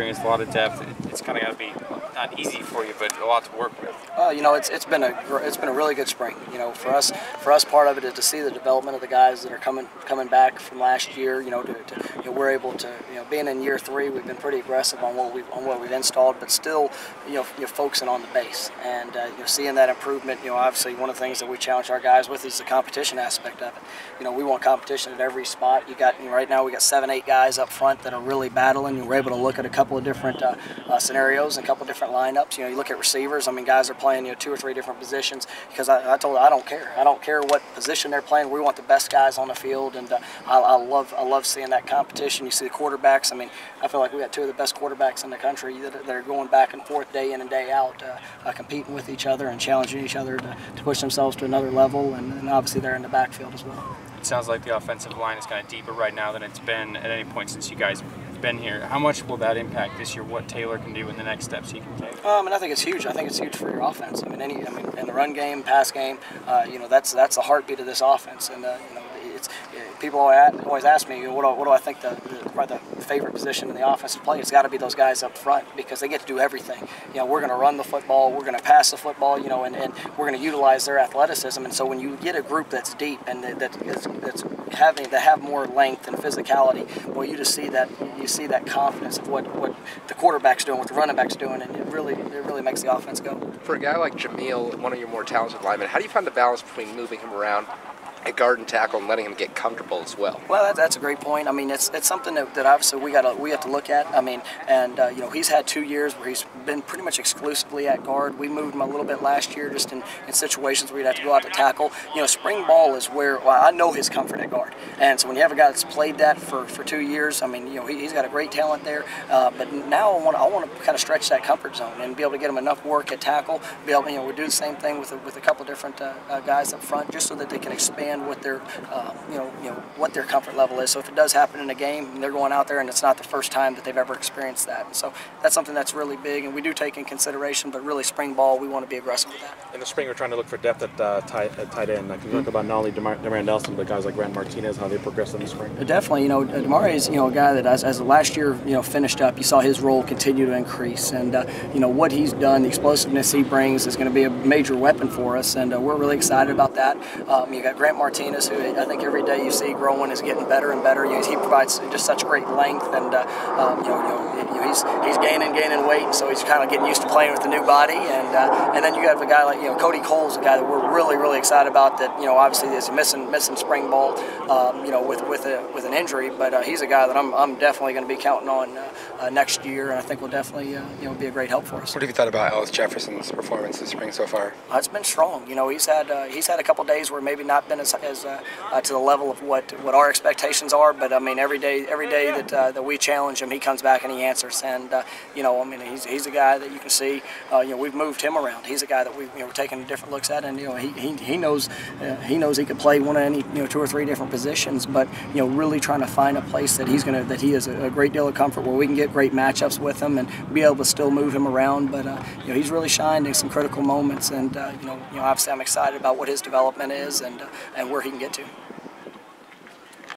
experience, a lot of depth. It's kind of got to be not easy for you, but a lot to work with. You know, it's been a really good spring. You know, for us, part of it is to see the development of the guys that are coming back from last year. You know, we're able to, you know, being in year 3, we've been pretty aggressive on what we've installed, but still, you know, you're focusing on the base and you're seeing that improvement. You know, obviously one of the things that we challenge our guys with is the competition aspect of it. You know, we want competition at every spot. Right now we got 7, 8 guys up front that are really battling. And we're able to look at a couple of different scenarios and a couple of different lineups. You know, you look at receivers. I mean, guys are playing, you know, 2 or 3 different positions because I told them I don't care. I don't care what position they're playing. We want the best guys on the field, and I love seeing that competition. You see the quarterbacks. I mean, I feel like we got 2 of the best quarterbacks in the country that are going back and forth day in and day out, competing with each other and challenging each other to push themselves to another level, and obviously they're in the backfield as well. It sounds like the offensive line is kind of deeper right now than it's been at any point since you guys have been here. How much will that impact this year, what Taylor can do in the next steps he can take? And I think it's huge. I think it's huge for your offense. I mean, in the run game, pass game, you know, that's the heartbeat of this offense. And, you know, people always ask me, what do I think the favorite position in the offense to play? It's got to be those guys up front because they get to do everything. You know, we're going to run the football, we're going to pass the football, you know, and we're going to utilize their athleticism. And so when you get a group that's deep and that's have more length and physicality, well, you see that confidence of what the quarterback's doing, what the running back's doing, and it really makes the offense go. For a guy like Jamil, one of your more talented linemen, how do you find the balance between moving him around at guard and tackle and letting him get comfortable as well? Well, that's a great point. I mean, it's something that obviously we have to look at. I mean, and you know, he's had 2 years where he's been pretty much exclusively at guard. We moved him a little bit last year just in situations where he'd have to go out to tackle. You know, spring ball is where I know his comfort at guard. And so when you have a guy that's played that for 2 years, I mean, you know, he's got a great talent there. But now I want to kind of stretch that comfort zone and be able to get him enough work at tackle. Be able, you know, we do the same thing with a couple of different guys up front, just so that they can expand what their what their comfort level is. So if it does happen in a game and they're going out there and it's not the first time that they've ever experienced that, and so that's something that's really big and we do take in consideration. But really, spring ball, we want to be aggressive with that. In the spring, we're trying to look for depth at tight end. Like, can you talk about not only DeMar Nelson, but guys like Grant Martinez, how they progress in the spring? Definitely, you know, DeMar is, you know, a guy that as last year, you know, finished up, you saw his role continue to increase, and you know what he's done, the explosiveness he brings is going to be a major weapon for us, and we're really excited about that. You got Grant Martinez, who I think every day you see growing is getting better and better. He provides just such great length, and he's gaining weight, so he's kind of getting used to playing with the new body. And then you have a guy like, you know, Cody Cole's a guy that we're really excited about. That, you know, obviously is missing spring ball, you know, with an injury, but he's a guy that I'm definitely going to be counting on next year, and I think will definitely you know, be a great help for us. What have you thought about Ellis Jefferson's performance this spring so far? It's been strong. You know, he's had a couple days where maybe not been as to the level of what our expectations are, but I mean every day that we challenge him, he comes back and he answers. And you know, I mean he's a guy that you can see. You know, we've moved him around. He's a guy that we're taking different looks at, and you know he knows he could play one of any 2 or 3 different positions, but you know really trying to find a place that he has a great deal of comfort where we can get great matchups with him and be able to still move him around. But you know, he's really shined in some critical moments, and you know obviously I'm excited about what his development is and where he can get to.